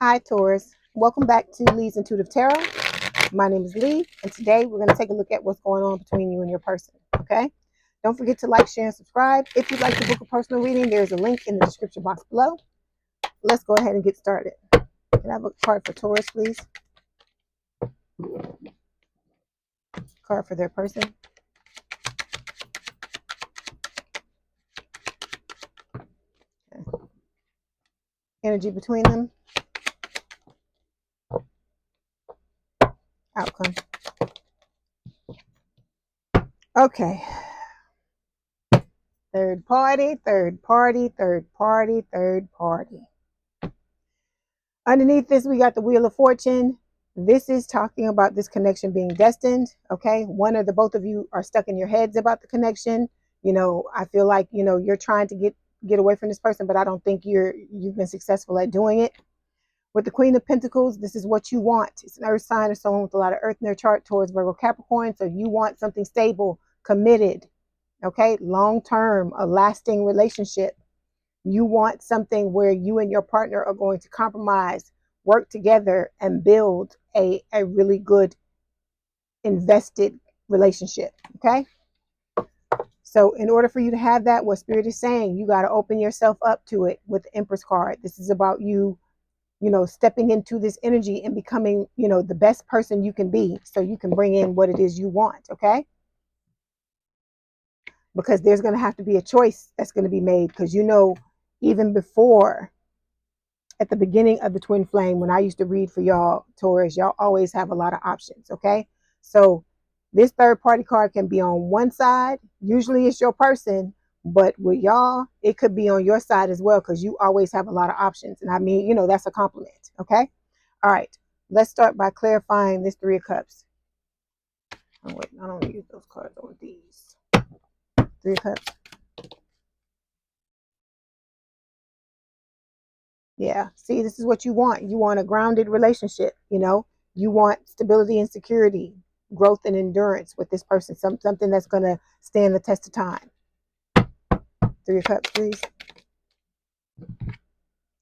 Hi Taurus, welcome back to Leigh's Intuitive Tarot. My name is Leigh, and today we're going to take a look at what's going on between you and your person, okay? Don't forget to like, share, and subscribe. If you'd like to book a personal reading, there's a link in the description box below. Let's go ahead and get started. Can I have a card for Taurus, please? Card for their person. Okay. Energy between them. Outcome. Okay. Third party, third party, third party, third party. Underneath this, we got the Wheel of Fortune. This is talking about this connection being destined, okay? One or the both of you are stuck in your heads about the connection. You know, I feel like, you know, you're trying to get away from this person, but I don't think you've been successful at doing it. With the Queen of Pentacles, this is what you want. It's an earth sign or someone with a lot of earth in their chart towards Virgo Capricorn. So you want something stable, committed, okay? Long-term, a lasting relationship. You want something where you and your partner are going to compromise, work together, and build a really good invested relationship, okay? So in order for you to have that, what Spirit is saying, you got to open yourself up to it with the Empress card. This is about you know, stepping into this energy and becoming, you know, the best person you can be so you can bring in what it is you want, okay? Because there's going to have to be a choice that's going to be made, because, you know, even before, at the beginning of the Twin Flame, when I used to read for y'all, Taurus, y'all always have a lot of options, okay? So this third party card can be on one side. Usually it's your person, but with y'all, it could be on your side as well, because you always have a lot of options. And I mean, you know, that's a compliment, okay? All right, let's start by clarifying this Three of Cups. Oh, wait, I don't use those cards on these. Three of Cups. Yeah, see, this is what you want. You want a grounded relationship, you know? You want stability and security, growth and endurance with this person, something that's going to stand the test of time. Three of Cups, please.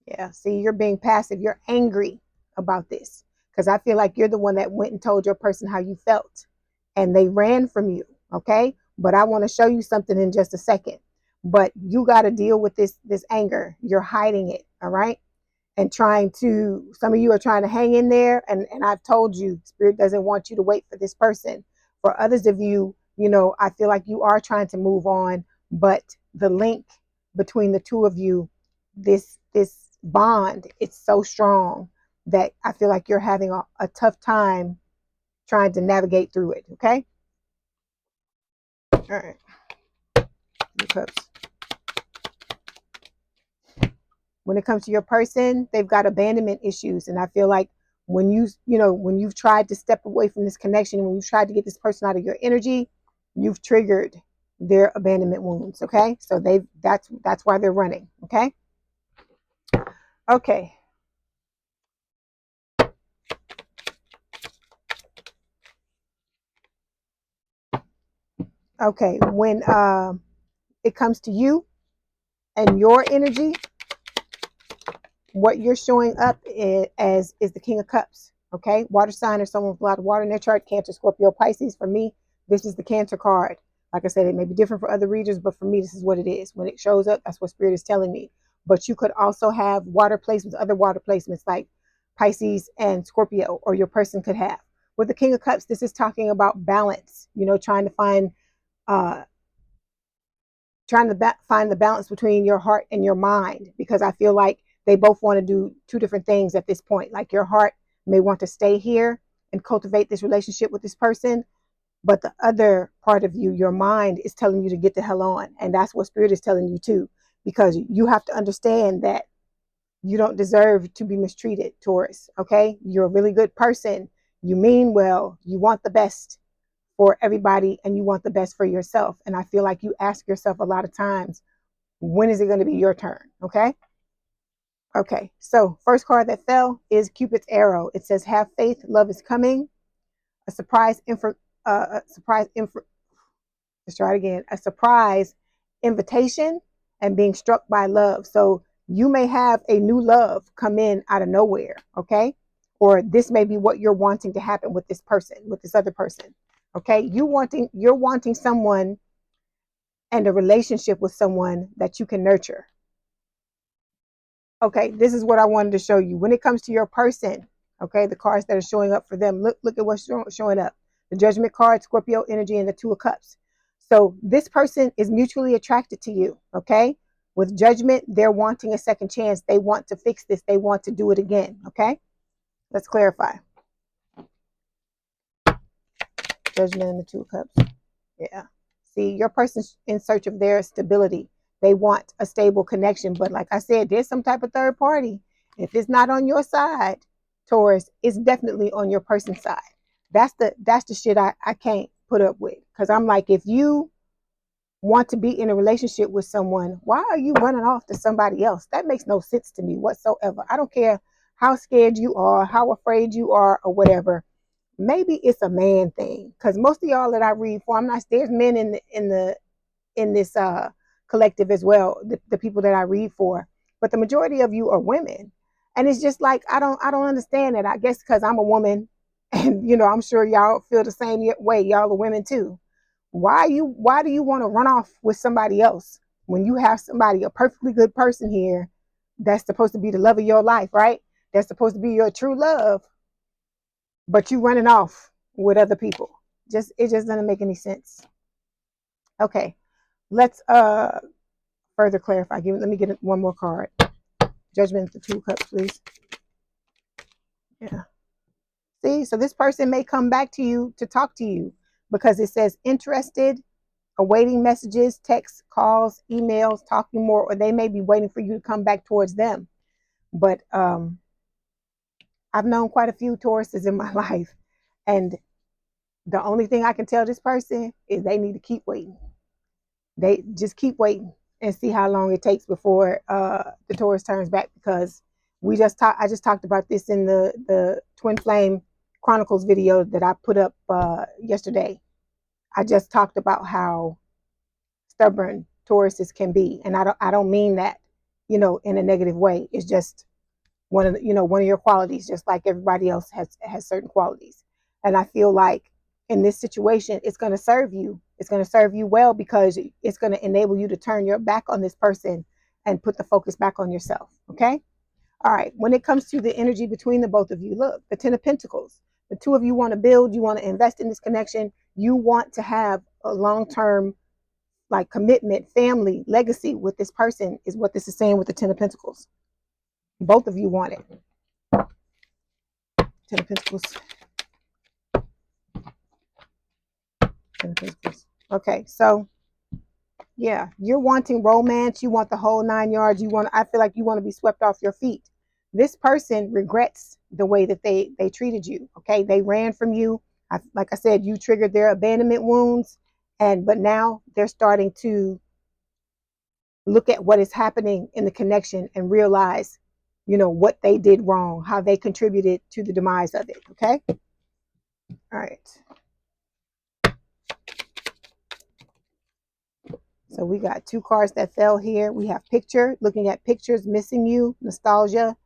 Yeah, see, you're being passive. You're angry about this because I feel like you're the one that went and told your person how you felt and they ran from you, okay? But I want to show you something in just a second. But you got to deal with this anger. You're hiding it, all right? And some of you are trying to hang in there. And I've told you, Spirit doesn't want you to wait for this person. For others of you, you know, I feel like you are trying to move on, but the link between the two of you, this bond, it's so strong that I feel like you're having a tough time trying to navigate through it. Okay. All right. Two Cups. When it comes to your person, they've got abandonment issues. And I feel like when you've tried to step away from this connection, when you've tried to get this person out of your energy, you've triggered their abandonment wounds. Okay. So that's why they're running. Okay. Okay. Okay. When it comes to you and your energy, what you're showing up as is the King of Cups. Okay. Water sign or someone with a lot of water in their chart, Cancer, Scorpio, Pisces. For me, this is the Cancer card. Like I said, it may be different for other readers, but for me, this is what it is. When it shows up, that's what Spirit is telling me. But you could also have water placements, other water placements like Pisces and Scorpio, or your person could have. With the King of Cups, this is talking about balance, you know, trying to find the balance between your heart and your mind, because I feel like they both want to do two different things at this point. Like your heart may want to stay here and cultivate this relationship with this person, but the other part of you, your mind, is telling you to get the hell on. And that's what Spirit is telling you too, because you have to understand that you don't deserve to be mistreated, Taurus. Okay. You're a really good person. You mean well, you want the best for everybody and you want the best for yourself. And I feel like you ask yourself a lot of times, when is it going to be your turn? Okay. Okay. So first card that fell is Cupid's arrow. It says, have faith. Love is coming. A surprise let's try it again. A surprise invitation and being struck by love. So You may have a new love come in out of nowhere, okay? Or this may be what you're wanting to happen with this person, with this other person, okay? You're wanting someone and a relationship with someone that you can nurture. Okay, this is what I wanted to show you. When it comes to your person, okay, the cards that are showing up for them, look at what's showing up. The Judgment card, Scorpio energy, and the Two of Cups. So this person is mutually attracted to you, okay? With Judgment, they're wanting a second chance. They want to fix this. They want to do it again, okay? Let's clarify. Judgment and the Two of Cups. Yeah. See, your person's in search of their stability. They want a stable connection. But like I said, there's some type of third party. If it's not on your side, Taurus, it's definitely on your person's side. That's the shit I can't put up with. Because I'm like, if you want to be in a relationship with someone, why are you running off to somebody else? That makes no sense to me whatsoever. I don't care how scared you are, how afraid you are, or whatever. Maybe it's a man thing, because most of y'all that I read for, I'm not, there's men in this collective as well, the people that I read for, but the majority of you are women. And it's just like, I don't understand it. I guess because I'm a woman, and I'm sure y'all feel the same way. Y'all are women too. Why do you want to run off with somebody else when you have somebody, a perfectly good person here that's supposed to be the love of your life, right? That's supposed to be your true love, but you running off with other people. It just doesn't make any sense. Okay, let's further clarify. Let me get one more card. Judgment, the Two of Cups, please. Yeah. See, so this person may come back to you to talk to you because it says interested, awaiting messages, texts, calls, emails, talking more, or they may be waiting for you to come back towards them. But I've known quite a few Tauruses in my life, and the only thing I can tell this person is they need to keep waiting. They just keep waiting and see how long it takes before the Taurus turns back, because I just talked about this in the Twin Flame Chronicles video that I put up yesterday. I just talked about how stubborn Tauruses can be, and I don't mean that in a negative way. It's just one of your qualities, just like everybody else has certain qualities. And I feel like in this situation, it's going to serve you. It's going to serve you well, because it's going to enable you to turn your back on this person and put the focus back on yourself. Okay. All right. When it comes to the energy between the both of you, look, the Ten of Pentacles. The two of you want to build. You want to invest in this connection. You want to have a long-term commitment, family, legacy with this person, is what this is saying with the Ten of Pentacles. Both of you want it. Ten of Pentacles. Ten of Pentacles. Okay, so yeah, you're wanting romance. You want the whole 9 yards. I feel like you want to be swept off your feet. This person regrets the way that they treated you. Okay, they ran from you. Like I said, you triggered their abandonment wounds, but now they're starting to look at what is happening in the connection and realize, what they did wrong, how they contributed to the demise of it. Okay. All right. So we got two cards that fell here. We have picture, looking at pictures, missing you, nostalgia,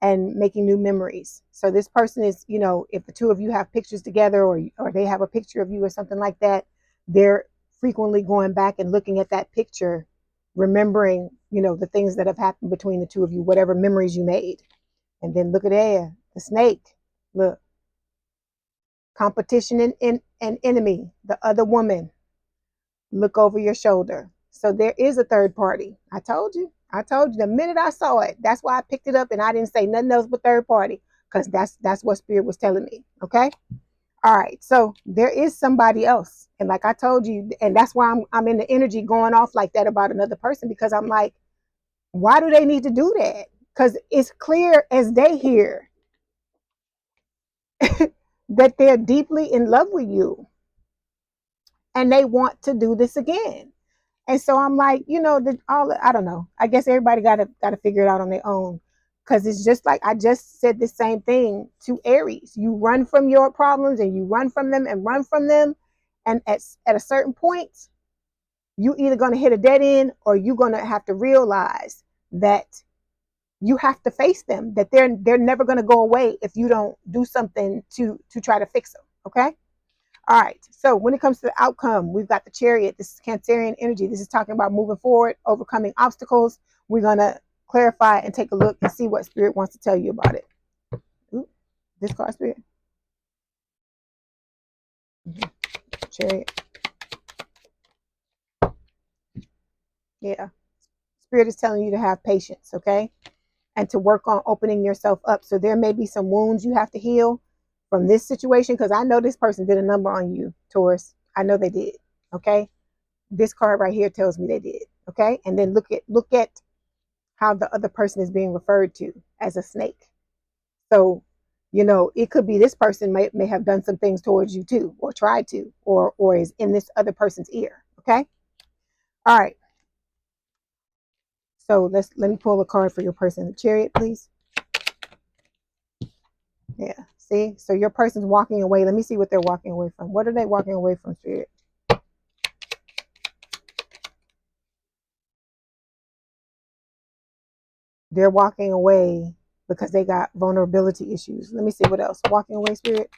and making new memories. So this person is, if the two of you have pictures together, or they have a picture of you or something like that, they're frequently going back and looking at that picture, remembering, the things that have happened between the two of you, whatever memories you made. And then look at there, the snake. Look, competition and enemy, the other woman. Look over your shoulder. So there is a third party. I told you the minute I saw it. That's why I picked it up and I didn't say nothing else but third party, because that's what Spirit was telling me. Okay. All right. So there is somebody else. And like I told you, and that's why I'm in the energy going off like that about another person, because I'm like, why do they need to do that? Because it's clear as day here that they're deeply in love with you and they want to do this again. And so I'm like, I don't know. I guess everybody got to figure it out on their own, because it's just like I just said the same thing to Aries. You run from your problems and you run from them and run from them. And at a certain point, you either going to hit a dead end, or you're going to have to realize that you have to face them, that they're never going to go away if you don't do something to try to fix them. Okay. All right. So when it comes to the outcome, we've got the Chariot. This is Cancerian energy. This is talking about moving forward, overcoming obstacles. We're going to clarify and take a look and see what Spirit wants to tell you about it. Ooh, this card, Spirit. Chariot. Yeah. Spirit is telling you to have patience, okay? And to work on opening yourself up. So there may be some wounds you have to heal from this situation, because I know this person did a number on you, Taurus. I know they did, okay? This card right here tells me they did, okay? And then look at how the other person is being referred to as a snake. So, you know, it could be this person may have done some things towards you too, or tried to, or is in this other person's ear, okay? All right. So let me pull a card for your person. The Chariot, please. Yeah. See? So your person's walking away. Let me see what they're walking away from. What are they walking away from, Spirit? They're walking away because they got vulnerability issues. Let me see what else. Walking away, Spirit.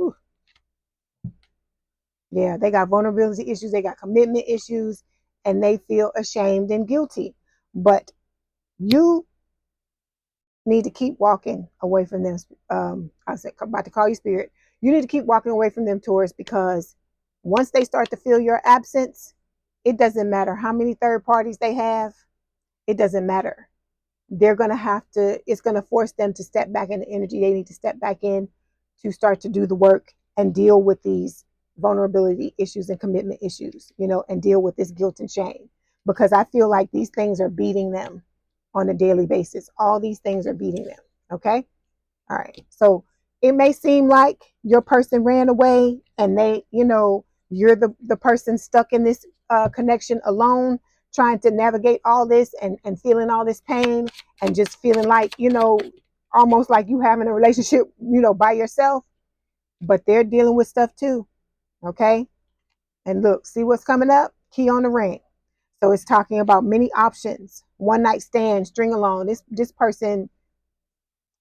Ooh. Yeah, they got vulnerability issues. They got commitment issues, and they feel ashamed and guilty. But you need to keep walking away from them. I said, about to call you, Spirit. You need to keep walking away from them, Taurus, because once they start to feel your absence, it doesn't matter how many third parties they have. It doesn't matter. They're going to have to, it's going to force them to step back in the energy they need to step back in to start to do the work and deal with these vulnerability issues and commitment issues, you know, and deal with this guilt and shame. Because I feel like these things are beating them on a daily basis. All these things are beating them. Okay. All right. So it may seem like your person ran away and they, you know, you're the person stuck in this connection alone, trying to navigate all this and feeling all this pain and just feeling like, you know, almost like you having a relationship, you know, by yourself, but they're dealing with stuff too. Okay. And look, see what's coming up? Key on the ring. So it's talking about many options, one night stand, string along. This person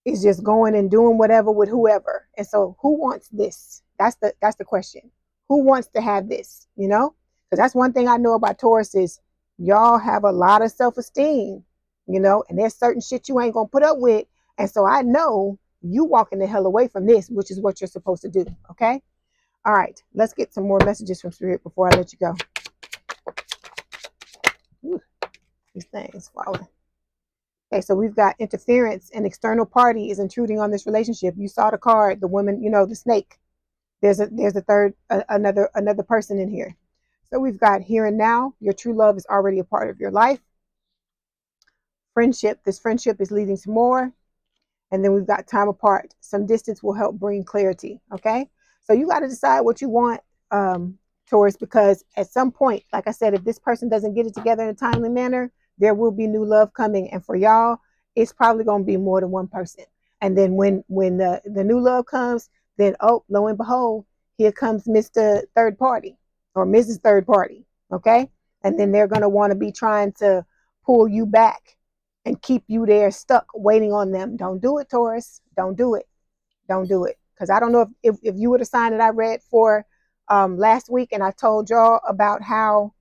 is just going and doing whatever with whoever. And so who wants this? That's the question. Who wants to have this? You know? Because that's one thing I know about Taurus is y'all have a lot of self-esteem, you know, and there's certain shit you ain't gonna put up with. And so I know you walking the hell away from this, which is what you're supposed to do. Okay. All right. Let's get some more messages from Spirit before I let you go. Ooh, these things falling. Okay, so we've got interference. An external party is intruding on this relationship. You saw the card, the woman, you know, the snake. There's a third, another person in here. So we've got here and now. Your true love is already a part of your life. Friendship. This friendship is leading to more. And then we've got time apart. Some distance will help bring clarity. Okay, so you got to decide what you want, Taurus, because at some point, like I said, if this person doesn't get it together in a timely manner, there will be new love coming. And for y'all, it's probably going to be more than one person. And then when the new love comes, then, oh, lo and behold, here comes Mr. Third Party or Mrs. Third Party. Okay. And then they're going to want to be trying to pull you back and keep you there stuck waiting on them. Don't do it, Taurus. Don't do it. Don't do it. Because I don't know if you were the sign that I read for last week, and I told y'all about how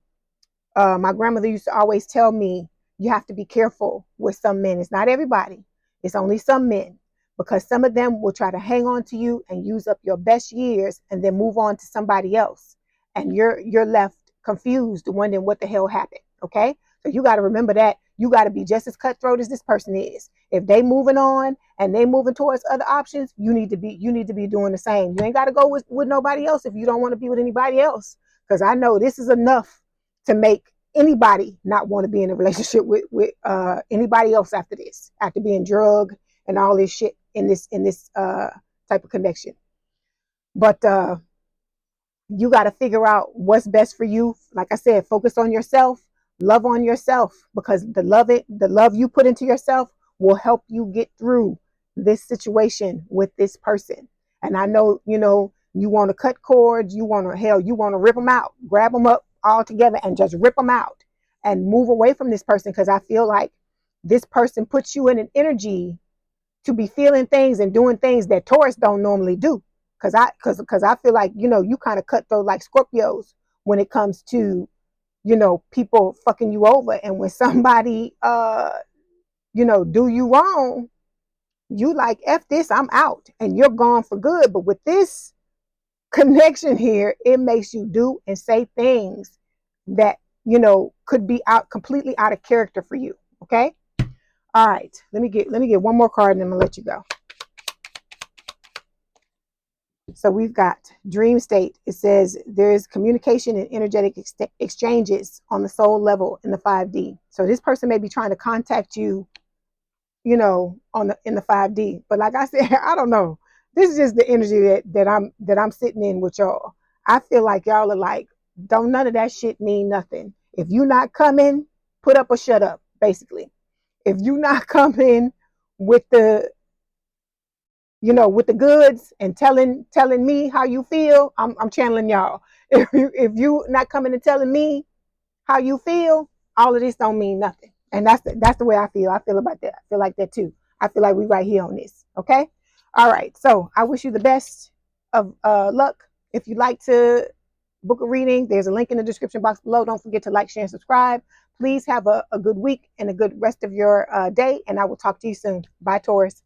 my grandmother used to always tell me, you have to be careful with some men. It's not everybody. It's only some men, because some of them will try to hang on to you and use up your best years and then move on to somebody else. And you're left confused, wondering what the hell happened. Okay. So you got to remember that you got to be just as cutthroat as this person is. If they moving on and they moving towards other options, you need to be doing the same. You ain't got to go with nobody else if you don't want to be with anybody else. Because I know this is enough to make anybody not want to be in a relationship with anybody else after this, after being drugged and all this shit in this type of connection. But you got to figure out what's best for you. Like I said, focus on yourself, love on yourself, because the love you put into yourself will help you get through this situation with this person. And I know, you know, you want to cut cords, you want to rip them out, grab them up all together and just rip them out and move away from this person. Because I feel like this person puts you in an energy to be feeling things and doing things that Taurus don't normally do. Cause I feel like, you know, you kind of cutthroat like Scorpios when it comes to, you know, people fucking you over. And when somebody you know, do you wrong, you like, F this, I'm out, and you're gone for good. But with this connection here, it makes you do and say things that, you know, could be out completely out of character for you. Okay. All right. Let me get one more card and then I'm gonna let you go. So we've got dream state. It says there's communication and energetic exchanges on the soul level in the 5D. So this person may be trying to contact you, you know, in the 5D. But like I said, I don't know. This is just the energy that I'm sitting in with y'all. I feel like y'all are like, don't none of that shit mean nothing. If you not coming, put up or shut up, basically. If you not coming with the, you know, with the goods and telling me how you feel, I'm channeling y'all. If you not coming and telling me how you feel, all of this don't mean nothing. And that's the way I feel. I feel about that. I feel like that too. I feel like we right here on this. Okay. All right. So I wish you the best of luck. If you'd like to book a reading, there's a link in the description box below. Don't forget to like, share, and subscribe. Please have a good week and a good rest of your day. And I will talk to you soon. Bye, Taurus.